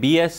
BS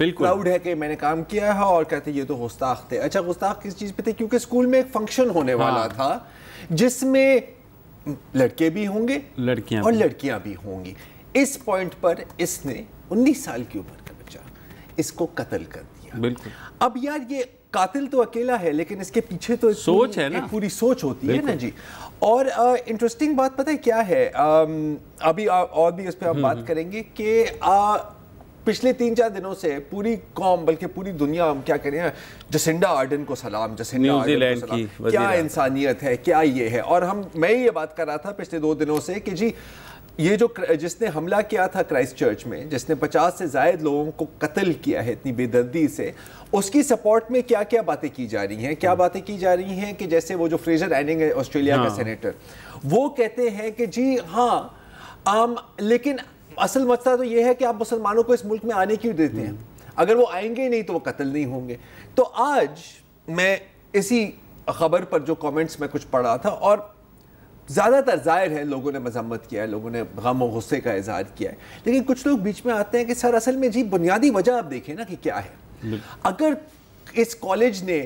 proud ہے کہ میں نے کام کیا ہے، اور کہتے یہ تو گستاخ تھے. اچھا گستاخ کس چیز پہ تھے؟ کیونکہ اسکول میں ایک فنکشن ہونے والا تھا جس میں لڑکے بھی ہوں گے اور لڑکیاں بھی ہوں گی. اس پوائنٹ پر اس نے 19 سال کی عمر کا بچہ اس کو قتل کر دیا. بالکل. اب یار یہ قاتل تو اکیلا ہے لیکن اس کے پیچھے تو سوچ ہے نا، پوری سوچ ہوتی ہے نا جی. اور انٹرسٹنگ بات پتہ ہے کیا ہے، ابھی اور بھی اس پہ ہم بات کریں گے کہ پچھلے 3-4 دنوں سے پوری قوم بلکہ پوری دنیا، ہم کیا کریں، جسنڈا آرڈن کو سلام، جسنڈا آرڈن کو سلام، کیا انسانیت ہے، کیا یہ ہے. اور میں یہ بات کر رہا تھا پچھلے 2 دنوں سے کہ جی یہ جو جس نے حملہ کیا تھا کرائسٹ چرچ میں، جس نے 50 سے زائد لوگوں کو قتل کیا ہے اتنی بے دردی سے، اس کی سپورٹ میں کیا کیا باتیں کی جا رہی ہیں. کیا باتیں کی جا رہی ہیں کہ جیسے وہ جو فریزر ایننگ ہے آسٹریلیا کا سینیٹر، وہ کہتے ہیں کہ جی ہاں لیکن اصل مسئلہ تو یہ ہے کہ آپ مسلمانوں کو اس ملک میں آنے کیوں دیتے ہیں؟ اگر وہ آئیں گے نہیں تو وہ قتل نہیں ہوں گے. تو آج میں اسی خبر پر جو کامنٹس میں کچھ پڑھ رہا تھا، اور زیادہ تر ظاہر ہے لوگوں نے مذمت کیا ہے، لوگوں نے غم و غصے کا اظہار کیا ہے، لیکن کچھ لوگ بیچ میں آتے ہیں کہ سر اصل میں جی بنیادی وجہ آپ دیکھیں نا کہ کیا ہے. اگر اس کالج نے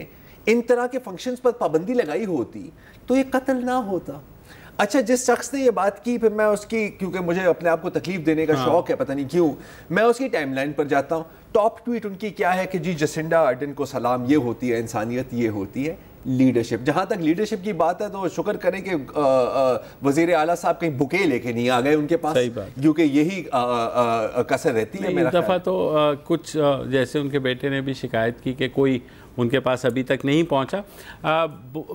ان طرح کے فنکشنز پر پابندی لگائی ہوتی تو یہ قتل نہ ہوتا. اچھا جس شخص نے یہ بات کی، پھر میں اس کی، کیونکہ مجھے اپنے آپ کو تکلیف دینے کا شوق ہے، پتہ نہیں کیوں، میں اس کی ٹائم لائن پر جاتا ہوں. ٹاپ ٹویٹ ان کی کیا ہے کہ جی جسنڈا آرڈن کو سلام، یہ ہوتی ہے انسانیت، یہ ہوتی ہے لیڈرشپ. جہاں تک لیڈرشپ کی بات ہے تو شکر کریں کہ وزیر اعلیٰ صاحب کہیں بکے لے کے نہیں آ گئے ان کے پاس، کیونکہ یہی کسر رہتی ہے. اس دفعہ تو کچھ جیسے ان کے بیٹے نے بھی شکایت کی کہ کوئی ان کے پاس ابھی تک نہیں پہنچا.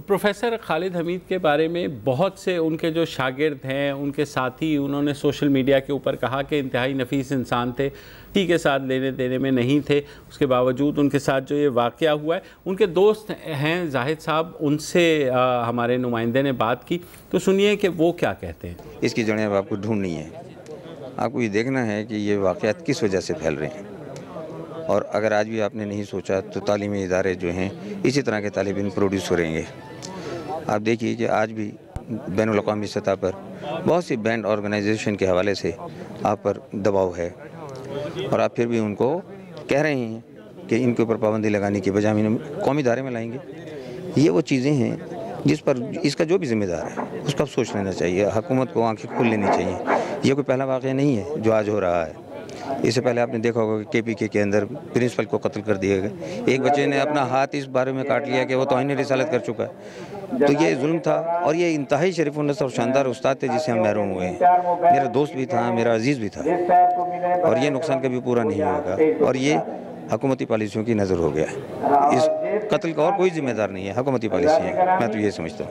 پروفیسر خالد حمید کے بارے میں بہت سے ان کے جو شاگرد ہیں، ان کے ساتھی، انہوں نے سوشل میڈیا کے اوپر کہا کہ انتہائی نفیس انسان تھے، ٹی کے ساتھ لینے دینے میں نہیں تھے. اس کے باوجود ان کے ساتھ جو یہ واقعہ ہوا ہے، ان کے دوست ہیں زاہد صاحب، ان سے ہمارے نمائندے نے بات کی، تو سنیے کہ وہ کیا کہتے ہیں. اس کی جڑیں اب آپ کو ڈھونڈنی ہے، آپ کو یہ دیکھنا ہے کہ یہ واقعات کس وجہ سے پھیل رہے ہیں. اور اگر آج بھی آپ نے نہیں سوچا تو تعلیمی ادارے جو ہیں اسی طرح کے طالب علم پروڈیوس کریں گے. آپ دیکھیے کہ آج بھی بین الاقوامی سطح پر بہت سی بینڈ آرگنائزیشن کے حوالے سے آپ پر دباؤ ہے، اور آپ پھر بھی ان کو کہہ رہے ہیں کہ ان کے اوپر پابندی لگانے کی بجائے قومی ادارے میں لائیں گے. یہ وہ چیزیں ہیں جس پر اس کا جو بھی ذمہ دار ہے اس کا سوچ لینا چاہیے. حکومت کو آنکھیں کھول لینی چاہیے. یہ کوئی پہلا واقعہ نہیں ہے جو آج ہو رہا ہے. اس سے پہلے آپ نے دیکھا ہوگا کہ کے پی کے اندر پرنسپل کو قتل کر دیا گیا. ایک بچے نے اپنا ہاتھ اس بارے میں کاٹ لیا کہ وہ توہین رسالت کر چکا ہے. تو یہ ظلم تھا، اور یہ انتہائی شریف النصر اور شاندار استاد تھے جس سے ہم محروم ہوئے ہیں. میرا دوست بھی تھا، میرا عزیز بھی تھا، اور یہ نقصان کبھی پورا نہیں ہوگا. اور یہ حکومتی پالیسیوں کی نظر ہو گیا ہے. اس قتل کا اور کوئی ذمہ دار نہیں ہے، حکومتی پالیسی ہے. میں تو یہ سمجھتا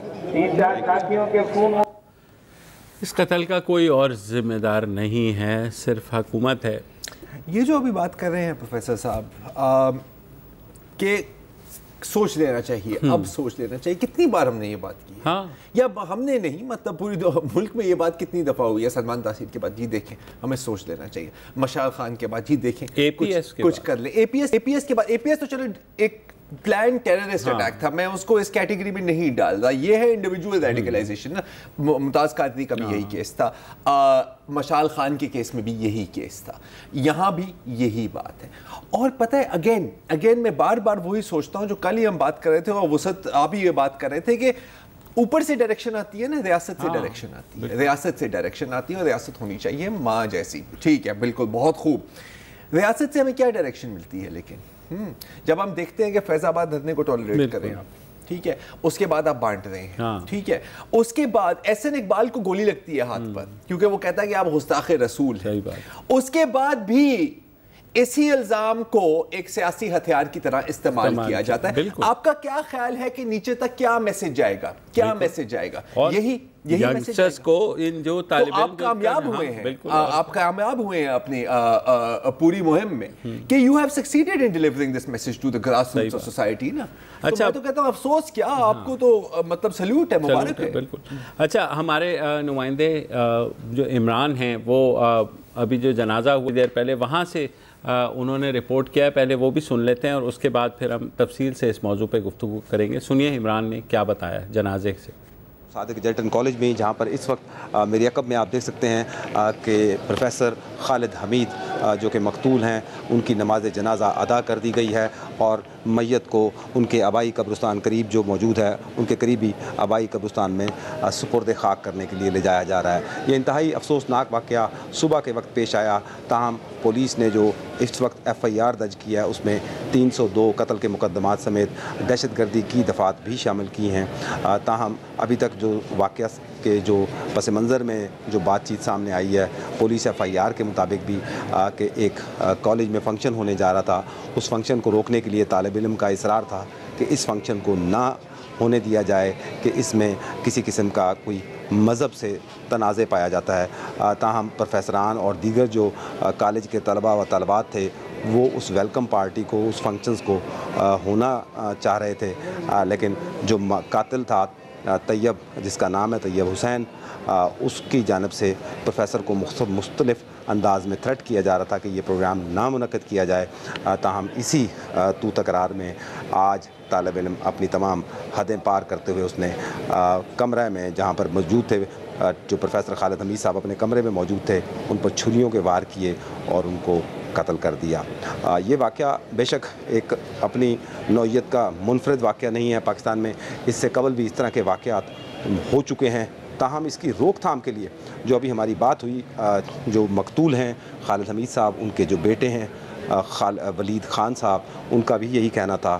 ہوں اس قتل کا کوئی اور ذمہ دار نہیں ہے، صرف حکومت ہے. یہ جو ابھی بات کر رہے ہیں پروفیسر صاحب کہ سوچ لینا چاہیے، اب سوچ لینا چاہیے. کتنی بار ہم نے یہ بات کی ہے، یا ہم نے نہیں، مطلب پوری ملک میں یہ بات کتنی دفعہ ہوئی ہے. سلمان تاثیر کے بعد جی دیکھیں ہمیں سوچ لینا چاہیے. مشال خان کے بعد جی دیکھیں کچھ کر لیں. اے پی ایس کے بعد، اے پی ایس تو چلو ایک پلان ٹیررسٹ اٹیک تھا، میں اس کو اس کیٹیگری میں نہیں ڈال رہا. یہ ہے انڈیویجول ریڈیکلائزیشن. ممتاز قادری کا بھی یہی کیس تھا، مشال خان کے کیس میں بھی یہی کیس تھا، یہاں بھی یہی بات ہے. اور پتہ ہے اگین میں بار بار وہی سوچتا ہوں جو کل ہی ہم بات کر رہے تھے، اور وسعت آپ ہی یہ بات کر رہے تھے کہ اوپر سے ڈائریکشن آتی ہے نا، ریاست سے ڈائریکشن آتی ہے، ریاست سے ڈائریکشن آتی ہے، اور ریاست ہونی چاہیے ماں جیسی. ٹھیک ہے، بالکل بہت خوب. ریاست سے ہمیں کیا ڈائریکشن ملتی ہے؟ لیکن جب ہم دیکھتے ہیں کہ فیض آباد دھرنے کو ٹالریٹ کریں آپ، ٹھیک ہے، اس کے بعد آپ بانٹ رہے ہیں، ٹھیک ہے، اس کے بعد احسن اقبال کو گولی لگتی ہے ہاتھ پر کیونکہ وہ کہتا ہے کہ آپ گستاخ رسول ہیں. اس کے بعد بھی اسی الزام کو ایک سیاسی ہتھیار کی طرح استعمال کیا جاتا ہے. آپ کا کیا خیال ہے کہ نیچے تک کیا میسج جائے گا؟ کیا میسج جائے گا؟ یہی یونگسٹرز کو، ان جو طالب علم آپ کامیاب ہوئے ہیں، آپ کامیاب ہوئے ہیں اپنی پوری مہم میں کہ you have succeeded in delivering this message to the grass roots of society نا. اچھا میں تو کہتا ہوں افسوس کیا، آپ کو تو مطلب سلیوٹ ہے، مبارک ہے. بالکل. اچھا ہمارے نمائندے جو عمران ہیں، وہ ابھی جو جنازہ ہوئی دیر پہلے وہاں سے انہوں نے رپورٹ کیا ہے، پہلے وہ بھی سن لیتے ہیں اور اس کے بعد پھر ہم تفصیل سے اس موضوع پہ گفتگو کریں گے. سنیے عمران نے کیا بتایا جنازے سے. صادق ایڈلٹن کالج میں جہاں پر اس وقت میری عقب میں آپ دیکھ سکتے ہیں کہ پروفیسر خالد حمید جو کہ مقتول ہیں ان کی نماز جنازہ ادا کر دی گئی ہے اور میت کو ان کے آبائی قبرستان قریب جو موجود ہے ان کے قریبی آبائی قبرستان میں سپرد خاک کرنے کے لیے لے جایا جا رہا ہے۔ یہ انتہائی افسوسناک واقعہ صبح کے وقت پیش آیا، تاہم پولیس نے جو اس وقت FIR درج کیا ہے اس میں 302 قتل کے مقدمات سمیت دہشت گردی کی دفعات بھی شامل کی ہیں، تاہم ابھی تک جو واقعہ کے جو پس منظر میں جو بات چیت سامنے آئی ہے، پولیس FIR کے مطابق بھی کہ ایک کالج میں فنکشن ہونے جا رہا تھا، اس فنکشن کو روکنے کے لیے طالب علم کا اصرار تھا کہ اس فنکشن کو نہ ہونے دیا جائے کہ اس میں کسی قسم کا کوئی مذہب سے تنازع پایا جاتا ہے، تاہم پروفیسران اور دیگر جو کالج کے طلباء و طالبات تھے وہ اس ویلکم پارٹی کو، اس فنکشنز کو ہونا چاہ رہے تھے، لیکن جو قاتل تھا طیب، جس کا نام ہے طیب حسین، اس کی جانب سے پروفیسر کو مختلف انداز میں تھریٹ کیا جا رہا تھا کہ یہ پروگرام نامنعقد کیا جائے، تاہم اسی تو تکرار میں آج طالب علم اپنی تمام حدیں پار کرتے ہوئے اس نے کمرے میں جہاں پر موجود تھے، جو پروفیسر خالد حمید صاحب اپنے کمرے میں موجود تھے، ان پر چھریوں کے وار کیے اور ان کو قتل کر دیا۔ یہ واقعہ بے شک ایک اپنی نوعیت کا منفرد واقعہ نہیں ہے، پاکستان میں اس سے قبل بھی اس طرح کے واقعات ہو چکے ہیں، تاہم اس کی روک تھام کے لیے جو ابھی ہماری بات ہوئی، جو مقتول ہیں خالد حمید صاحب، ان کے جو بیٹے ہیں ولید خان صاحب، ان کا بھی یہی کہنا تھا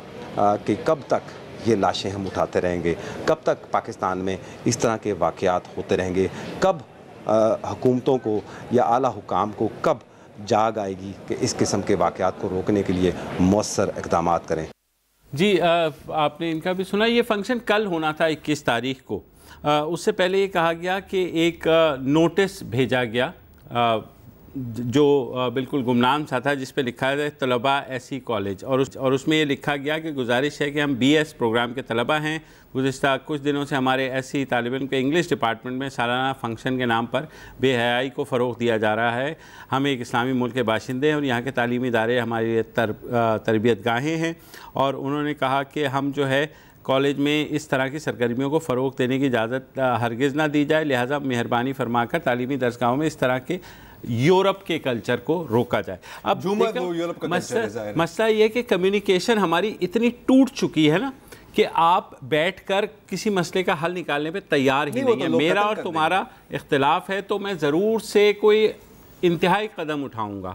کہ کب تک یہ لاشیں ہم اٹھاتے رہیں گے، کب تک پاکستان میں اس طرح کے واقعات ہوتے رہیں گے، کب حکومتوں کو یا اعلیٰ حکام کو کب جاگ آئے گی کہ اس قسم کے واقعات کو روکنے کے لیے مؤثر اقدامات کریں۔ جی آپ نے ان کا بھی سنا، یہ فنکشن کل ہونا تھا 21 تاریخ کو، اس سے پہلے یہ کہا گیا کہ ایک نوٹس بھیجا گیا جو بالکل گمنام سا تھا، جس پہ لکھا ہے طلباء ایسی کالج، اور اس میں یہ لکھا گیا کہ گزارش ہے کہ ہم BS پروگرام کے طلباء ہیں، گزشتہ کچھ دنوں سے ہمارے ایسی طالب علم کے انگلش ڈپارٹمنٹ میں سالانہ فنکشن کے نام پر بے حیائی کو فروغ دیا جا رہا ہے۔ ہم ایک اسلامی ملک کے باشندے ہیں اور یہاں کے تعلیمی ادارے ہماری تربیت گاہیں ہیں، اور انہوں نے کہا کہ ہم جو ہے کالج میں اس طرح کی سرگرمیوں کو فروغ دینے کی اجازت ہرگز نہ دی جائے، لہٰذا مہربانی فرما کر تعلیمی درسگاہوں میں اس طرح کے یورپ کے کلچر کو روکا جائے۔ اب مسئلہ یہ کہ کمیونیکیشن ہماری اتنی ٹوٹ چکی ہے نا کہ آپ بیٹھ کر کسی مسئلے کا حل نکالنے پہ تیار ہی نہیں ہے۔ میرا اور تمہارا اختلاف ہے تو میں ضرور سے کوئی انتہائی قدم اٹھاؤں گا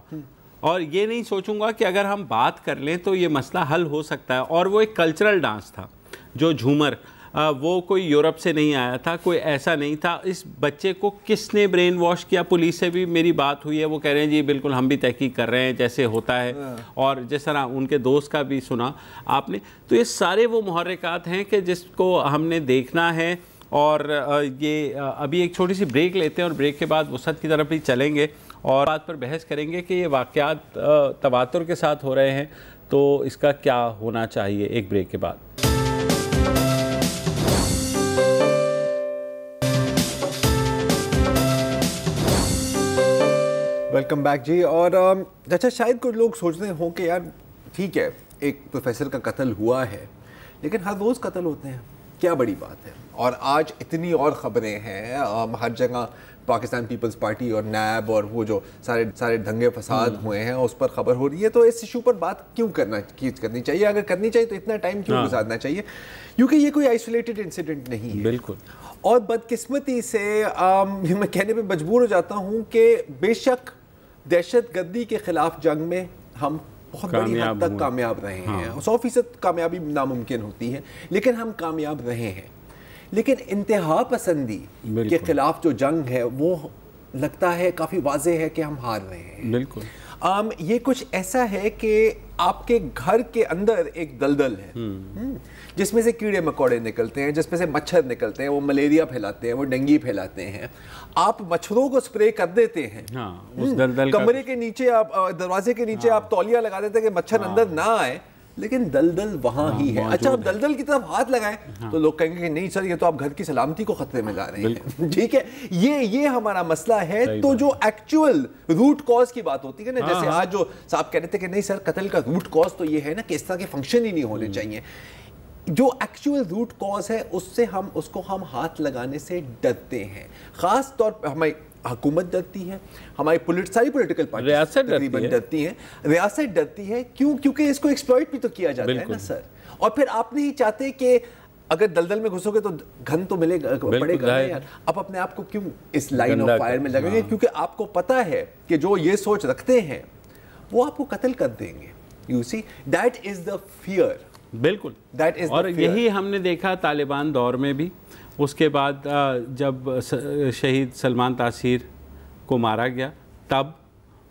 اور یہ نہیں سوچوں گا کہ اگر ہم بات کر لیں تو یہ مسئلہ حل ہو سکتا ہے۔ اور وہ ایک کلچرل ڈانس تھا، جو جھومر، وہ کوئی یورپ سے نہیں آیا تھا، کوئی ایسا نہیں تھا۔ اس بچے کو کس نے برین واش کیا؟ پولیس سے بھی میری بات ہوئی ہے، وہ کہہ رہے ہیں جی بالکل ہم بھی تحقیق کر رہے ہیں جیسے ہوتا ہے، اور جس طرح ان کے دوست کا بھی سنا آپ نے۔ تو یہ سارے وہ محرکات ہیں کہ جس کو ہم نے دیکھنا ہے، اور یہ ابھی ایک چھوٹی سی بریک لیتے ہیں اور بریک کے بعد وسعت کی طرف بھی چلیں گے اور بات پر بحث کریں گے کہ یہ واقعات تواتر کے ساتھ ہو رہے ہیں تو اس کا کیا ہونا چاہیے، ایک بریک کے بعد۔ ویلکم بیک جی۔ اور اچھا، شاید کچھ لوگ سوچ رہے ہوں کہ یار ٹھیک ہے ایک پروفیسر کا قتل ہوا ہے، لیکن ہر روز قتل ہوتے ہیں، کیا بڑی بات ہے؟ اور آج اتنی اور خبریں ہیں، ہر جگہ پاکستان پیپلز پارٹی اور نیب اور وہ جو سارے دنگے فساد ہوئے ہیں اس پر خبر ہو رہی ہے، تو اس ایشو پر بات کیوں کرنی چاہیے؟ اگر کرنی چاہیے تو اتنا ٹائم کیوں گزارنا چاہیے؟ کیونکہ یہ کوئی آئسولیٹڈ انسیڈنٹ نہیں ہے بالکل۔ اور بدقسمتی سے میں کہنے پہ مجبور ہو جاتا ہوں کہ بے شک دہشت گردی کے خلاف جنگ میں ہم بہت بڑی حد تک کامیاب رہے ہیں، 100% کامیابی ناممکن ہوتی ہے، لیکن ہم کامیاب رہے ہیں۔ لیکن انتہا پسندی کے خلاف جو جنگ ہے وہ لگتا ہے کافی واضح ہے کہ ہم ہار رہے ہیں بالکل۔ یہ کچھ ایسا ہے کہ آپ کے گھر کے اندر ایک دلدل ہے جس میں سے کیڑے مکوڑے نکلتے ہیں، جس میں سے مچھر نکلتے ہیں، وہ ملیریا پھیلاتے ہیں، وہ ڈینگی پھیلاتے ہیں۔ آپ مچھروں کو سپرے کر دیتے ہیں، کمرے کے نیچے آپ دروازے کے نیچے آپ تولیہ لگا دیتے ہیں کہ مچھر اندر نہ آئے، لیکن دلدل وہاں ہی ہے۔ اچھا، آپ دلدل کی طرف ہاتھ لگائیں تو لوگ کہیں گے کہ نہیں سر، یہ تو آپ گھر کی سلامتی کو خطرے میں لا رہے ہیں۔ ٹھیک ہے، یہ ہمارا مسئلہ ہے۔ تو جو ایکچوئل روٹ کاز کی بات ہوتی ہے نا، جیسے آج جو صاحب کہہ رہے تھے کہ نہیں سر قتل کا روٹ کاز تو یہ ہے نا کہ اس طرح کے فنکشن ہی نہیں ہونے چاہیے، جو ایکچوئل روٹ کاز ہے اس سے اس کو ہم ہاتھ لگانے سے ڈرتے ہیں. خاص طور پہ ہماری حکومت ڈرتی ہے, ہماری ساری پولیٹیکل پارٹیز تقریباً ڈرتی ہیں, ریاست ڈرتی ہے. کیونکہ اس کو ایکسپلائٹ بھی تو کیا جاتا ہے نا سر. اور پھر آپ نہیں چاہتے کہ اگر دلدل میں گھسو گے تو گھن تو ملے گا, پڑے گا یار. آپ اپنے آپ کو کیوں اس لائن آف فائر میں لگیں گے؟ کیونکہ آپ کو پتا ہے کہ جو یہ سوچ رکھتے ہیں وہ آپ کو قتل کر دیں گے. You see, that is the fear. بالکل, اور یہی ہم نے دیکھا طالبان دور میں بھی. اس کے بعد جب شہید سلمان تاثیر کو مارا گیا, تب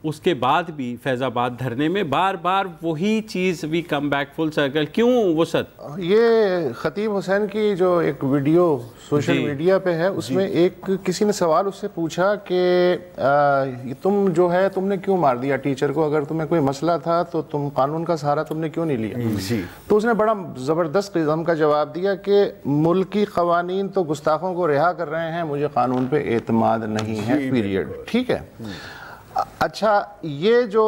اس کے بعد بھی فیض آباد دھرنے میں بار بار وہی چیز, وی کم بیک فل سرکل. کیوں وسعت؟ یہ خطیب حسین کی جو ایک ویڈیو سوشل میڈیا پہ ہے, اس میں ایک کسی نے سوال اس سے پوچھا کہ تم جو ہے تم نے کیوں مار دیا ٹیچر کو, اگر تمہیں کوئی مسئلہ تھا تو تم قانون کا سہارا تم نے کیوں نہیں لیا؟ تو اس نے بڑا زبردست قسم کا جواب دیا کہ ملکی قوانین تو گستاخوں کو رہا کر رہے ہیں, مجھے قانون پہ اعتماد نہیں ہے, پیریڈ. ٹھیک ہے. اچھا, یہ جو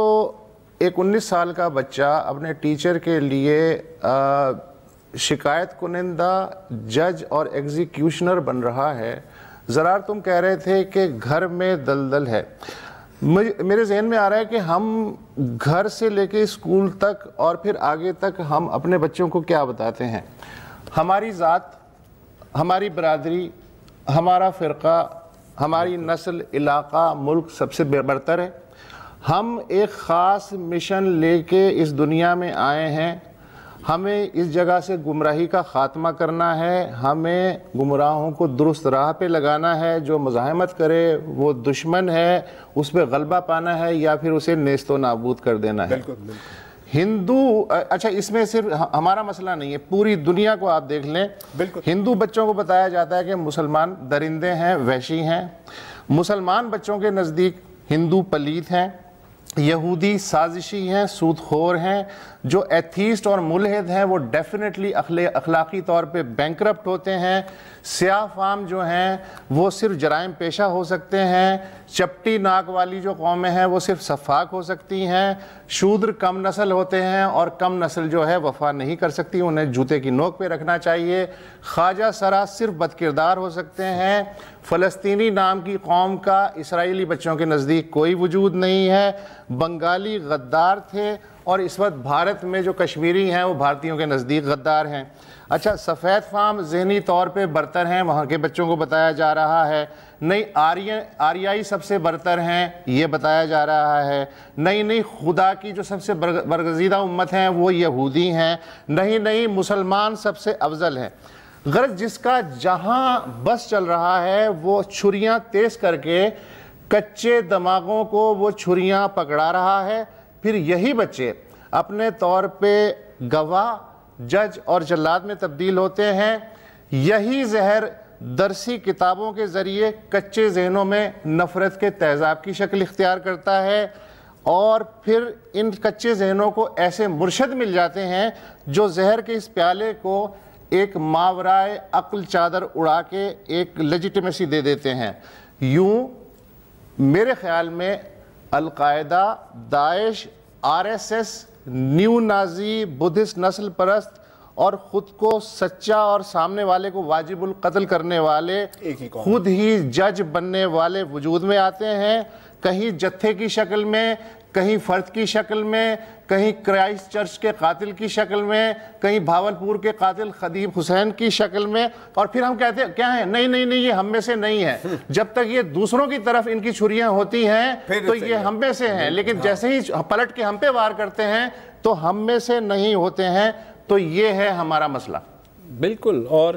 ایک 19 سال کا بچہ اپنے ٹیچر کے لیے شکایت کنندہ, جج اور ایگزیکیوشنر بن رہا ہے, ذرا تم کہہ رہے تھے کہ گھر میں دلدل ہے. میرے ذہن میں آ رہا ہے کہ ہم گھر سے لے کے اسکول تک اور پھر آگے تک ہم اپنے بچوں کو کیا بتاتے ہیں؟ ہماری ذات, ہماری برادری, ہمارا فرقہ, ہماری نسل, علاقہ, ملک سب سے برتر ہے. ہم ایک خاص مشن لے کے اس دنیا میں آئے ہیں. ہمیں اس جگہ سے گمراہی کا خاتمہ کرنا ہے, ہمیں گمراہوں کو درست راہ پہ لگانا ہے. جو مزاحمت کرے وہ دشمن ہے, اس پہ غلبہ پانا ہے یا پھر اسے نیست و نابود کر دینا ہے. ہندو, اچھا اس میں صرف ہمارا مسئلہ نہیں ہے, پوری دنیا کو آپ دیکھ لیں. ہندو بچوں کو بتایا جاتا ہے کہ مسلمان درندے ہیں, وحشی ہیں. مسلمان بچوں کے نزدیک ہندو پلیت ہیں, یہودی سازشی ہیں, سود خور ہیں. جو ایتھیسٹ اور ملحد ہیں وہ ڈیفینیٹلی اخلاقی طور پہ بینکرپٹ ہوتے ہیں. سیاہ فام جو ہیں وہ صرف جرائم پیشہ ہو سکتے ہیں. چپٹی ناک والی جو قومیں ہیں وہ صرف صفاق ہو سکتی ہیں. شودر کم نسل ہوتے ہیں اور کم نسل جو ہے وفا نہیں کر سکتی, انہیں جوتے کی نوک پہ رکھنا چاہیے. خواجہ سرا صرف بد کردار ہو سکتے ہیں. فلسطینی نام کی قوم کا اسرائیلی بچوں کے نزدیک کوئی وجود نہیں ہے. بنگالی غدار تھے اور اس وقت بھارت میں جو کشمیری ہیں وہ بھارتیوں کے نزدیک غدار ہیں. اچھا, سفید فام ذہنی طور پہ برتر ہیں, وہاں کے بچوں کو بتایا جا رہا ہے. نہیں, آریائی سب سے برتر ہیں, یہ بتایا جا رہا ہے. نہیں, خدا کی جو سب سے برگزیدہ امت ہیں وہ یہودی ہیں. نہیں, مسلمان سب سے افضل ہیں. غرض جس کا جہاں بس چل رہا ہے وہ چھریاں تیز کر کے کچے دماغوں کو وہ چھریاں پکڑا رہا ہے. پھر یہی بچے اپنے طور پہ گواہ, جج اور جلاد میں تبدیل ہوتے ہیں. یہی زہر درسی کتابوں کے ذریعے کچے ذہنوں میں نفرت کے تیزاب کی شکل اختیار کرتا ہے, اور پھر ان کچے ذہنوں کو ایسے مرشد مل جاتے ہیں جو زہر کے اس پیالے کو ایک ماورائے عقل چادر اڑا کے ایک لیجیٹیمیسی دے دیتے ہیں. یوں میرے خیال میں القاعدہ, داعش, R S S, neo Nazi, Buddhist نسل پرست اور خود کو سچا اور سامنے والے کو واجب القتل کرنے والے خود ہی جج بننے والے وجود میں آتے ہیں. کہیں جتھے کی شکل میں, کہیں فرد کی شکل میں, کہیں کرائسٹ چرچ کے قاتل کی شکل میں, کہیں بھاولپور کے قاتل خطیب حسین کی شکل میں. اور پھر ہم کہتے ہیں کیا ہیں, نہیں یہ ہم میں سے نہیں ہے. جب تک یہ دوسروں کی طرف ان کی چھریاں ہوتی ہیں تو یہ ہم میں سے ہیں, لیکن جیسے ہی پلٹ کے ہم پہ وار کرتے ہیں تو ہم میں سے نہیں ہوتے ہیں. تو یہ ہے ہمارا مسئلہ. بالکل, اور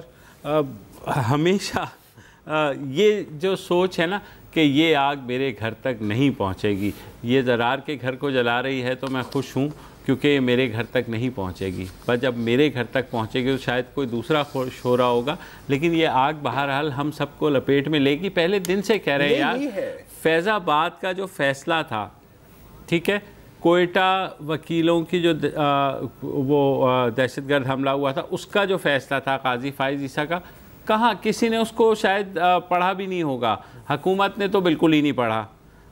ہمیشہ یہ جو سوچ ہے نا کہ یہ آگ میرے گھر تک نہیں پہنچے گی, یہ زرار کے گھر کو جلا رہی ہے تو میں خوش ہوں کیونکہ یہ میرے گھر تک نہیں پہنچے گی, پر جب میرے گھر تک پہنچے گی تو شاید کوئی دوسرا خوش ہو رہا ہوگا, لیکن یہ آگ بہرحال ہم سب کو لپیٹ میں لے گی. پہلے دن سے کہہ رہے ہیں یار, فیض آباد کا جو فیصلہ تھا, ٹھیک ہے, کوئٹہ وکیلوں کی جو وہ دہشت گرد حملہ ہوا تھا اس کا جو فیصلہ تھا قاضی فائز عیسیٰ کا, کہاں کسی نے اس کو شاید پڑھا بھی نہیں ہوگا. حکومت نے تو بالکل ہی نہیں پڑھا.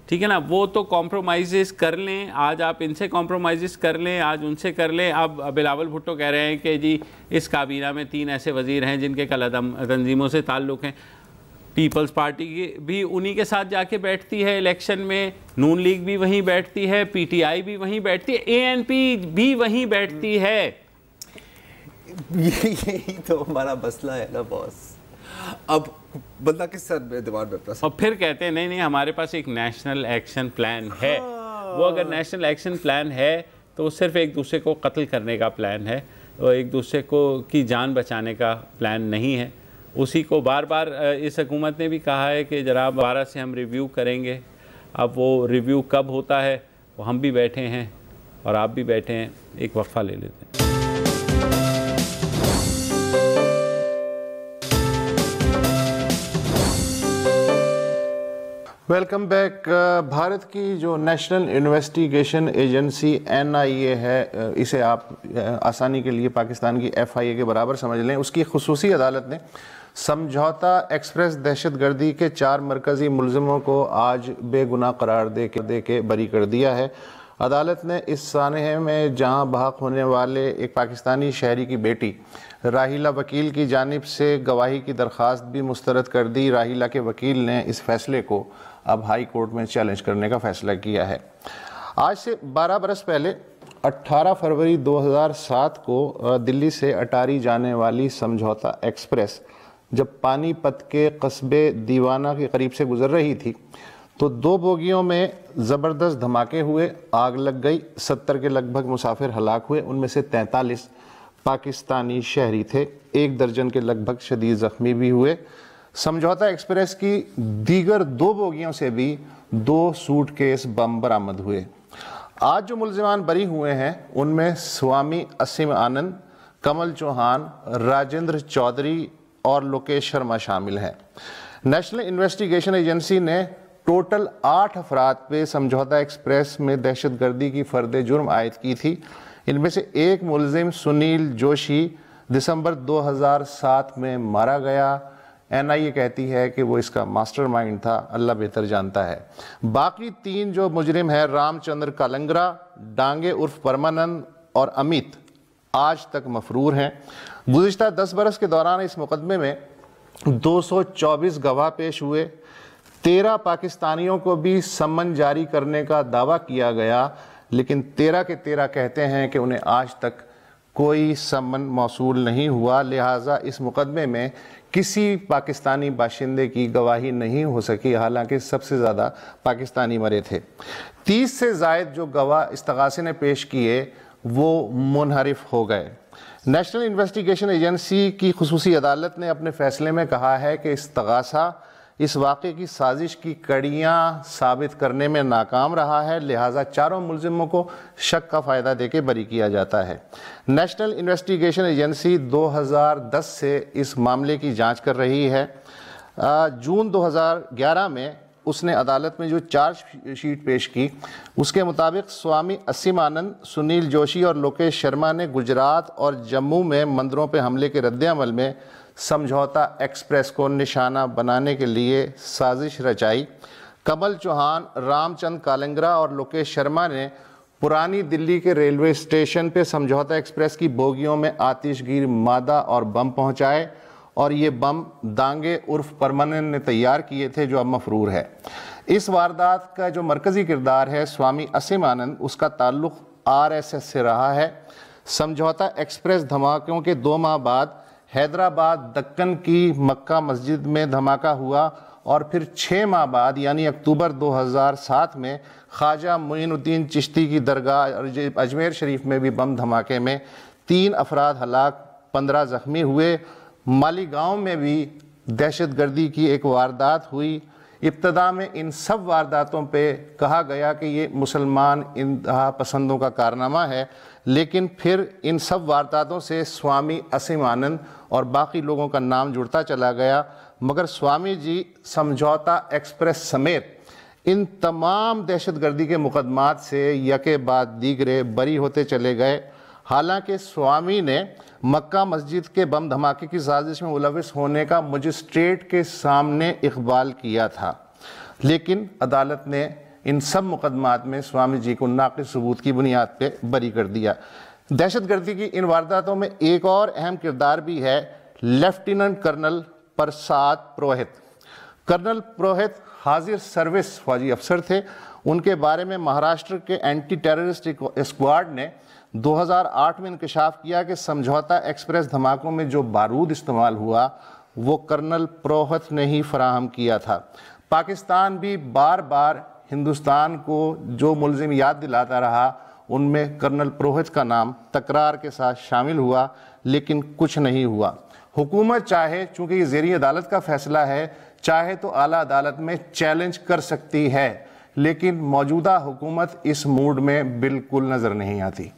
ٹھیک ہے نا, وہ تو کمپرومائزز کر لیں, آج آپ ان سے کمپرومائزز کر لیں, آج ان سے کر لیں. اب بلاول بھٹو کہہ رہے ہیں کہ جی اس کابینہ میں 3 ایسے وزیر ہیں جن کے کالعدم تنظیموں سے تعلق ہیں. پیپلز پارٹی کی بھی انہی کے ساتھ جا کے بیٹھتی ہے الیکشن میں, نون لیگ بھی وہیں بیٹھتی ہے, پی ٹی آئی بھی وہیں بیٹھتی ہے, اے این پی بھی وہیں بیٹھتی ہے. یہی تو ہمارا مسئلہ ہے نا باس. اب بندہ کس سر میں دماغ میں اور پھر کہتے ہیں نہیں ہمارے پاس ایک نیشنل ایکشن پلان ہے. وہ اگر نیشنل ایکشن پلان ہے تو وہ صرف ایک دوسرے کو قتل کرنے کا پلان ہے, اور ایک دوسرے کو کی جان بچانے کا پلان نہیں ہے. اسی کو بار بار اس حکومت نے بھی کہا ہے کہ جناب 12 سے ہم ریویو کریں گے. اب وہ ریویو کب ہوتا ہے, وہ ہم بھی بیٹھے ہیں اور آپ بھی بیٹھے ہیں. ایک وقفہ لے لیتے ہیں. Welcome back. بھارت کی جو نیشنل انویسٹیگیشن ایجنسی NIA ہے, اسے آپ آسانی کے لیے پاکستان کی FIA کے برابر سمجھ لیں, اس کی خصوصی عدالت نے سمجھوتا ایکسپریس دہشت گردی کے 4 مرکزی ملزموں کو آج بے گناہ قرار دے کے بری کر دیا ہے. عدالت نے اس سانحے میں جہاں بحق ہونے والے ایک پاکستانی شہری کی بیٹی راہیلہ وکیل کی جانب سے گواہی کی درخواست بھی مسترد کر دی. راہیلہ کے وکیل نے اس فیصلے کو اب ہائی کورٹ میں چیلنج کرنے کا فیصلہ کیا ہے. آج سے 12 برس پہلے 18 فروری 2007 کو دلی سے اٹاری جانے والی سمجھوتا ایکسپریس جب پانی پت کے قصبے دیوانہ کے قریب سے گزر رہی تھی تو 2 بوگیوں میں زبردست دھماکے ہوئے, آگ لگ گئی, 70 کے لگ بھگ مسافر ہلاک ہوئے, ان میں سے 43 پاکستانی شہری تھے, 1 درجن کے لگ بھگ شدید زخمی بھی ہوئے. سمجھوتا ایکسپریس کی دیگر 2 بوگیوں سے بھی 2 سوٹ کیس بم برآمد ہوئے. آج جو ملزمان بری ہوئے ہیں ان میں سوامی اسیم آنند, کمل چوہان, راجندر چودھری اور لوکیش شرما شامل ہیں. نیشنل انویسٹیگیشن ایجنسی نے ٹوٹل 8 افراد پہ سمجھوتا ایکسپریس میں دہشت گردی کی فرد جرم عائد کی تھی. ان میں سے ایک ملزم سنیل جوشی دسمبر 2007 میں مارا گیا. NIA کہتی ہے کہ وہ اس کا ماسٹر مائنڈ تھا, اللہ بہتر جانتا ہے. باقی 3 جو مجرم ہیں رام چندر کالنگرا, ڈانگے عرف پرمانند اور امیت, آج تک مفرور ہیں. گزشتہ 10 برس کے دوران اس مقدمے میں 224 گواہ پیش ہوئے. 13 پاکستانیوں کو بھی سمن جاری کرنے کا دعویٰ کیا گیا, لیکن 13 کے 13 کہتے ہیں کہ انہیں آج تک کوئی سمن موصول نہیں ہوا. لہٰذا اس مقدمے میں کسی پاکستانی باشندے کی گواہی نہیں ہو سکی, حالانکہ سب سے زیادہ پاکستانی مرے تھے. 30 سے زائد جو گواہ استغاثے نے پیش کیے وہ منحرف ہو گئے. نیشنل انویسٹیگیشن ایجنسی کی خصوصی عدالت نے اپنے فیصلے میں کہا ہے کہ استغاثہ اس واقعے کی سازش کی کڑیاں ثابت کرنے میں ناکام رہا ہے, لہٰذا 4 ملزموں کو شک کا فائدہ دے کے بری کیا جاتا ہے. نیشنل انویسٹیگیشن ایجنسی 2010 سے اس معاملے کی جانچ کر رہی ہے. جون 2011 میں اس نے عدالت میں جو چارج شیٹ پیش کی اس کے مطابق سوامی اسیم آنند, سنیل جوشی اور لوکیش شرما نے گجرات اور جموں میں مندروں پہ حملے کے رد عمل میں سمجھوتا ایکسپریس کو نشانہ بنانے کے لیے سازش رچائی. کمل چوہان, رام چند کالنگرا اور لوکیش شرما نے پرانی دلی کے ریلوے اسٹیشن پہ سمجھوتا ایکسپریس کی بوگیوں میں آتش گیر مادہ اور بم پہنچائے, اور یہ بم دانگے عرف پرمانند نے تیار کیے تھے جو اب مفرور ہے. اس واردات کا جو مرکزی کردار ہے سوامی اسیم آنند, اس کا تعلق RSS سے رہا ہے. سمجھوتا ایکسپریس دھماکوں کے 2 ماہ بعد حیدرآباد دکن کی مکہ مسجد میں دھماکہ ہوا, اور پھر 6 ماہ بعد یعنی اکتوبر 2007 میں خواجہ معین الدین چشتی کی درگاہ اجمیر شریف میں بھی بم دھماکے میں 3 افراد ہلاک, 15 زخمی ہوئے. مالیگاؤں میں بھی دہشت گردی کی ایک واردات ہوئی. ابتدا میں ان سب وارداتوں پہ کہا گیا کہ یہ مسلمان انتہا پسندوں کا کارنامہ ہے, لیکن پھر ان سب وارداتوں سے سوامی اسیم آنند اور باقی لوگوں کا نام جڑتا چلا گیا. مگر سوامی جی سمجھوتا ایکسپریس سمیت ان تمام دہشت گردی کے مقدمات سے یکے بعد دیگرے بری ہوتے چلے گئے. حالانکہ سوامی نے مکہ مسجد کے بم دھماکے کی سازش میں ملوث ہونے کا مجسٹریٹ کے سامنے اقبال کیا تھا, لیکن عدالت نے ان سب مقدمات میں سوامی جی کو ناقص ثبوت کی بنیاد پہ بری کر دیا۔ دہشت گردی کی ان وارداتوں میں ایک اور اہم کردار بھی ہے لیفٹیننٹ کرنل پرساد پروہت۔ کرنل پروہت حاضر سروس فوجی افسر تھے۔ ان کے بارے میں مہاراشٹر کے اینٹی ٹیررسٹ اسکواڈ نے 2008 میں انکشاف کیا کہ سمجھوتہ ایکسپریس دھماکوں میں جو بارود استعمال ہوا وہ کرنل پروہت نے ہی فراہم کیا تھا۔ پاکستان بھی بار بار ہندوستان کو جو ملزم یاد دلاتا رہا ان میں کرنل پروہت کا نام تکرار کے ساتھ شامل ہوا، لیکن کچھ نہیں ہوا۔ حکومت چاہے، چونکہ یہ زیر عدالت کا فیصلہ ہے، چاہے تو اعلیٰ عدالت میں چیلنج کر سکتی ہے، لیکن موجودہ حکومت اس موڈ میں بالکل نظر نہیں آتی۔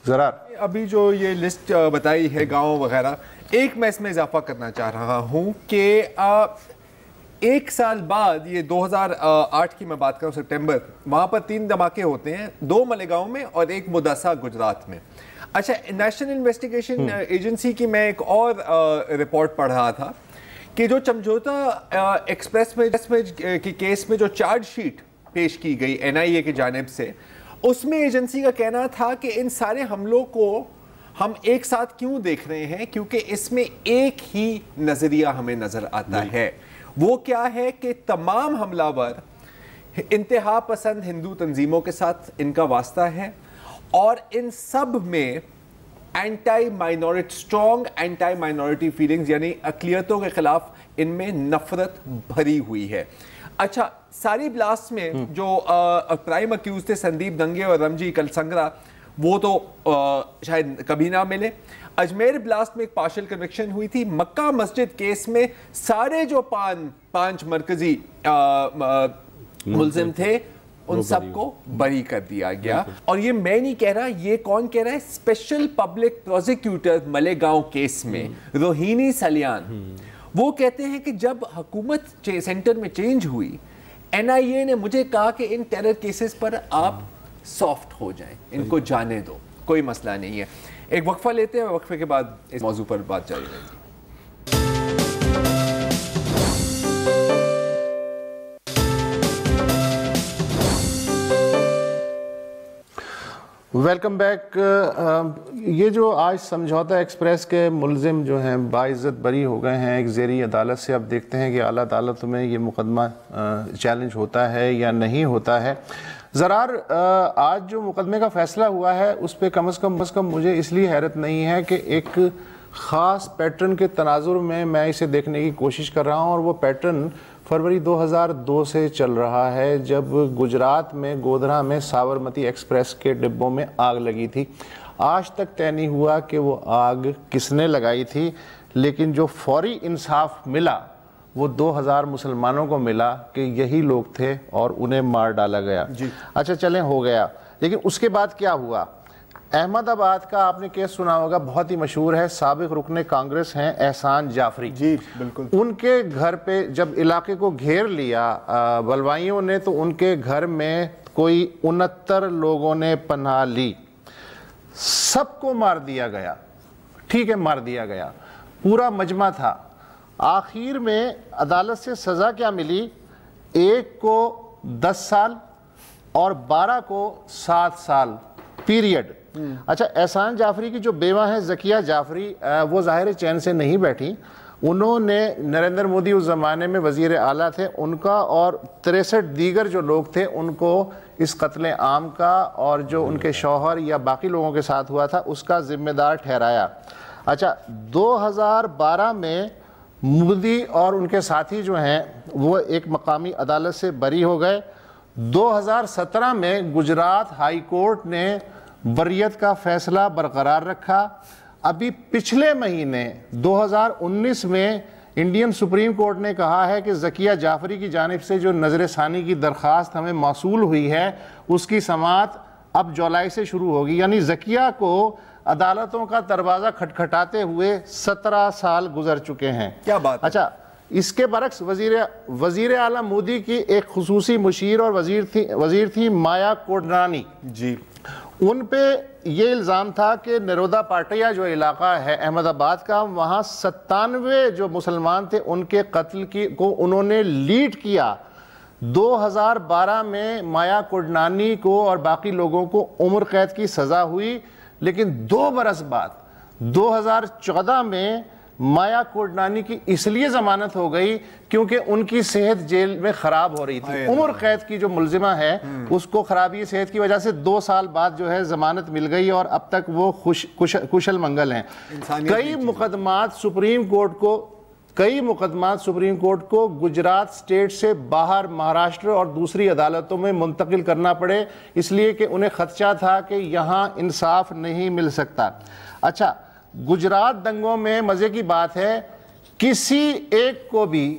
ذرا ابھی جو یہ لسٹ بتائی ہے گاؤں وغیرہ، ایک میں اس میں اضافہ کرنا چاہ رہا ہوں کہ ایک سال بعد، یہ 2008 کی میں بات کروں سپٹمبر، وہاں پر 3 دھماکے ہوتے ہیں، 2 مالیگاؤں میں اور ایک مداسا گجرات میں۔ اچھا، نیشنل انویسٹیگیشن ایجنسی کی میں ایک اور رپورٹ پڑھ رہا تھا کہ جو سمجھوتہ ایکسپریس میں کی کیس میں جو چارج شیٹ پیش کی گئی NIA کی جانب سے، اس میں ایجنسی کا کہنا تھا کہ ان سارے حملوں کو ہم ایک ساتھ کیوں دیکھ رہے ہیں، کیونکہ اس میں ایک ہی نظریہ ہمیں نظر آتا ہے۔ وہ کیا ہے کہ تمام حملہ ور انتہا پسند ہندو تنظیموں کے ساتھ ان کا واسطہ ہے، اور ان سب میں اسٹرانگ اینٹائی مائنورٹی فیلنگز، یعنی اقلیتوں کے خلاف ان میں نفرت بھری ہوئی ہے۔ اچھا، ساری بلاسٹ میں جو پرائم اکیوز تھے سندیپ دنگے اور رمجی کلسنگرا، وہ تو شاید کبھی نہ ملے۔ اجمیر بلاسٹ میں ایک پارشل کنوکشن ہوئی تھی۔ مکہ مسجد کیس میں سارے جو 5 مرکزی ملزم تھے ان سب کو بری کر دیا گیا۔ اور یہ میں نہیں کہہ رہا، یہ کون کہہ رہا ہے؟ اسپیشل پبلک پروسیکیوٹر ملیگاؤں کیس میں روہینی سلیان، وہ کہتے ہیں کہ جب حکومت سینٹر میں چینج ہوئی، NIA نے مجھے کہا کہ ان ٹیرر کیسز پر آپ سافٹ ہو جائیں، ان کو جانے دو، کوئی مسئلہ نہیں ہے۔ ایک وقفہ لیتے ہیں، وقفے کے بعد اس موضوع پر بات جاری رہے گی۔ Welcome back. یہ جو آج سمجھوتہ ایکسپریس کے ملزم جو ہیں باعزت بری ہو گئے ہیں ایک زیری عدالت سے، اب دیکھتے ہیں کہ اعلیٰ عدالت میں یہ مقدمہ چیلنج ہوتا ہے یا نہیں ہوتا ہے۔ زرار، آج جو مقدمے کا فیصلہ ہوا ہے اس پہ کم از کم مجھے اس لیے حیرت نہیں ہے کہ ایک خاص پیٹرن کے تناظر میں اسے دیکھنے کی کوشش کر رہا ہوں، اور وہ پیٹرن فروری 2002 سے چل رہا ہے، جب گجرات میں گودھرا میں سابرمتی ایکسپریس کے ڈبوں میں آگ لگی تھی۔ آج تک طے نہیں ہوا کہ وہ آگ کس نے لگائی تھی، لیکن جو فوری انصاف ملا وہ 2000 مسلمانوں کو ملا کہ یہی لوگ تھے اور انہیں مار ڈالا گیا۔ اچھا چلیں، ہو گیا، لیکن اس کے بعد کیا ہوا؟ احمد آباد کا آپ نے کیس سنا ہوگا، بہت ہی مشہور ہے، سابق رکن کانگریس ہیں احسان جعفری۔ جی بالکل۔ ان کے گھر پہ جب علاقے کو گھیر لیا بلوائیوں نے، تو ان کے گھر میں کوئی 69 لوگوں نے پناہ لی، سب کو مار دیا گیا۔ ٹھیک ہے، مار دیا گیا، پورا مجمع تھا۔ آخر میں عدالت سے سزا کیا ملی؟ ایک کو 10 سال اور 12 کو 7 سال پیریڈ۔ اچھا، احسان جعفری کی جو بیوہ ہیں ذکیہ جعفری، وہ ظاہر چین سے نہیں بیٹھی، انہوں نے نریندر مودی اس زمانے میں وزیر اعلیٰ تھے، ان کا اور 63 دیگر جو لوگ تھے ان کو اس قتل عام کا اور جو ان کے شوہر یا باقی لوگوں کے ساتھ ہوا تھا اس کا ذمہ دار ٹھہرایا۔ اچھا، 2012 میں مودی اور ان کے ساتھی جو ہیں وہ ایک مقامی عدالت سے بری ہو گئے۔ 2017 میں گجرات ہائی کورٹ نے بریت کا فیصلہ برقرار رکھا۔ ابھی پچھلے مہینے 2019 میں انڈین سپریم کورٹ نے کہا ہے کہ ذکیہ جعفری کی جانب سے جو نظر ثانی کی درخواست ہمیں موصول ہوئی ہے اس کی سماعت اب جولائی سے شروع ہوگی، یعنی ذکیہ کو عدالتوں کا دروازہ کھٹکھٹاتے ہوئے 17 سال گزر چکے ہیں۔ کیا بات؟ اچھا، اس کے برعکس وزیر اعلیٰ مودی کی ایک خصوصی مشیر اور وزیر تھی مایا کوڈنانی جی، ان پہ یہ الزام تھا کہ نرودا پاٹیا جو علاقہ ہے احمد آباد کا، وہاں 97 جو مسلمان تھے ان کے قتل کو انہوں نے لیڈ کیا۔ 2012 میں مایا کوڈنانی کو اور باقی لوگوں کو عمر قید کی سزا ہوئی، لیکن 2 برس بعد 2014 میں مایا کوڈنانی کی اس لیے ضمانت ہو گئی کیونکہ ان کی صحت جیل میں خراب ہو رہی تھی. عمر قید کی جو ملزمہ ہے اس کو خرابی صحت کی وجہ سے 2 سال بعد جو ہے ضمانت مل گئی اور اب تک وہ کشل منگل ہیں. کئی مقدمات سپریم کورٹ کو گجرات سٹیٹ سے باہر مہاراشٹر اور دوسری عدالتوں میں منتقل کرنا پڑے، اس لیے کہ انہیں خدشہ تھا کہ یہاں انصاف نہیں مل سکتا. اچھا، گجرات دنگوں میں مزے کی بات ہے کسی ایک کو بھی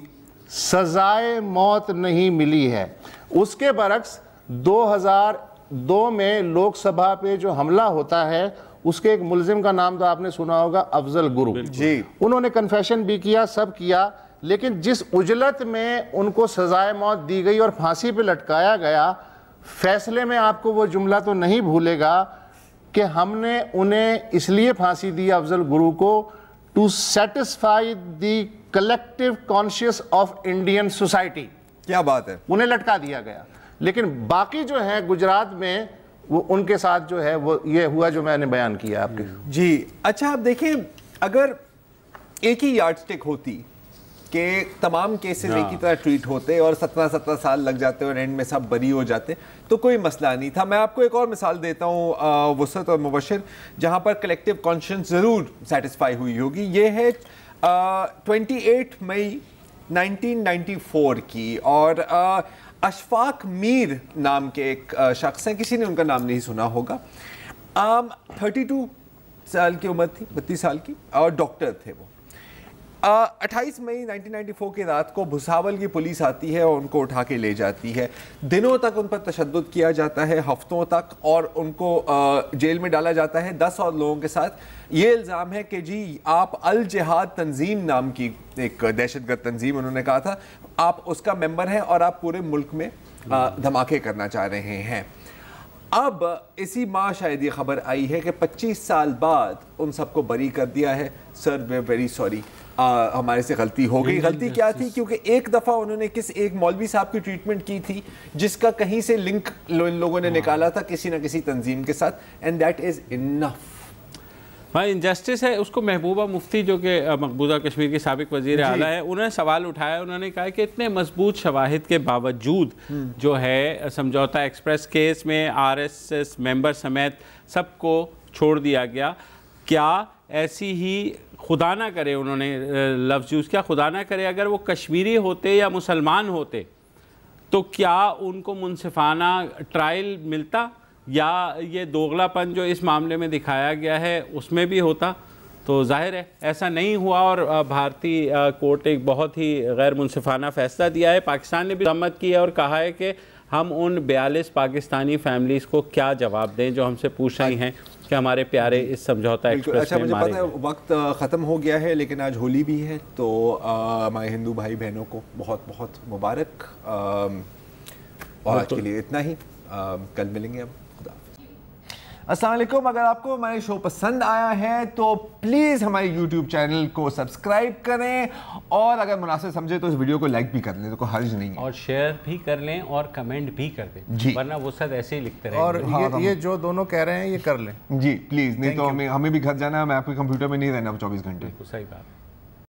سزائے موت نہیں ملی ہے. اس کے برعکس 2002 میں لوک سبھا پہ جو حملہ ہوتا ہے اس کے ایک ملزم کا نام تو آپ نے سنا ہوگا، افضل گرو. جی، انہوں نے کنفیشن بھی کیا، سب کیا، لیکن جس اجلت میں ان کو سزائے موت دی گئی اور پھانسی پہ لٹکایا گیا، فیصلے میں آپ کو وہ جملہ تو نہیں بھولے گا کہ ہم نے انہیں اس لیے پھانسی دی افضل گرو کو to satisfy the collective conscience of Indian society. کیا بات ہے، انہیں لٹکا دیا گیا. لیکن باقی جو ہیں گجرات میں وہ ان کے ساتھ جو ہے وہ یہ ہوا جو میں نے بیان کیا آپ کے. جی اچھا، آپ دیکھیں اگر ایک ہی یارڈ سٹک ہوتی کہ تمام کیسز ایک ہی طرح ٹریٹ ہوتے اور 17 سال لگ جاتے اور اینڈ میں سب بری ہو جاتے تو کوئی مسئلہ نہیں تھا. میں آپ کو ایک اور مثال دیتا ہوں وسعت اور مبشر، جہاں پر کلیکٹیو کانشنس ضرور سیٹسفائی ہوئی ہوگی. یہ ہے 28 مئی 1994 کی، اور اشفاق میر نام کے ایک شخص ہیں، کسی نے ان کا نام نہیں سنا ہوگا. 32 سال کی عمر تھی، 32 سال کی، اور ڈاکٹر تھے وہ. 28 مئی 1994 کی رات کو بھساول کی پولیس آتی ہے اور ان کو اٹھا کے لے جاتی ہے. دنوں تک ان پر تشدد کیا جاتا ہے، ہفتوں تک، اور ان کو جیل میں ڈالا جاتا ہے 10 اور لوگوں کے ساتھ. یہ الزام ہے کہ جی آپ الجہاد تنظیم نام کی ایک دہشت گرد تنظیم انہوں نے کہا تھا، آپ اس کا ممبر ہیں اور آپ پورے ملک میں دھماکے کرنا چاہ رہے ہیں. اب اسی ماہ شاید یہ خبر آئی ہے کہ 25 سال بعد ان سب کو بری کر دیا ہے. سر وی ویری سوری، ہمارے سے غلطی ہو گئی. غلطی کیا تھی؟ کیونکہ ایک دفعہ انہوں نے ایک مولوی صاحب کی ٹریٹمنٹ کی تھی جس کا کہیں سے لنک ان لوگوں نے نکالا تھا کسی نہ کسی تنظیم کے ساتھ، اینڈ دیٹ از انف. بھائی انجسٹس ہے اس کو. محبوبہ مفتی جو کہ مقبوضہ کشمیر کی سابق وزیر اعلیٰ ہے، انہوں نے سوال اٹھایا. انہوں نے کہا کہ اتنے مضبوط شواہد کے باوجود جو ہے سمجھوتا ایکسپریس کیس میں RSS ممبر سمیت سب کو چھوڑ دیا گیا. کیا ایسی ہی خدا نہ کرے، انہوں نے لفظ یوز کیا، خدا نہ کرے اگر وہ کشمیری ہوتے یا مسلمان ہوتے تو کیا ان کو منصفانہ ٹرائل ملتا، یا یہ دوغلا پن جو اس معاملے میں دکھایا گیا ہے اس میں بھی ہوتا؟ تو ظاہر ہے ایسا نہیں ہوا، اور بھارتی کورٹ ایک بہت ہی غیر منصفانہ فیصلہ دیا ہے. پاکستان نے بھی مذمت کی ہے اور کہا ہے کہ ہم ان 42 پاکستانی فیملیز کو کیا جواب دیں جو ہم سے پوچھ رہی ہیں کہ ہمارے پیارے اس سمجھوتا ایکسپریس میں مارے گئے. اچھا، مجھے پتہ ہے وقت ختم ہو گیا ہے، لیکن آج ہولی بھی ہے تو ہمارے ہندو بھائی بہنوں کو بہت بہت مبارک. اور آج کے لیے اتنا ہی، کل ملیں گے. اب السلام علیکم. اگر آپ کو ہمارے شو پسند آیا ہے تو پلیز ہمارے یوٹیوب چینل کو سبسکرائب کریں، اور اگر مناسب سمجھے تو اس ویڈیو کو لائک بھی کر لیں، تو کوئی حرج نہیں ہے، اور شیئر بھی کر لیں اور کمنٹ بھی کر دیں. جی، ورنہ وہ سب ایسے ہی لکھتے رہیں. اور یہ جو دونوں کہہ رہے ہیں یہ کر لیں جی پلیز، نہیں تو ہمیں بھی گھر جانا ہے. میں آپ کے کمپیوٹر میں نہیں رہنا 24 گھنٹے. صحیح بات.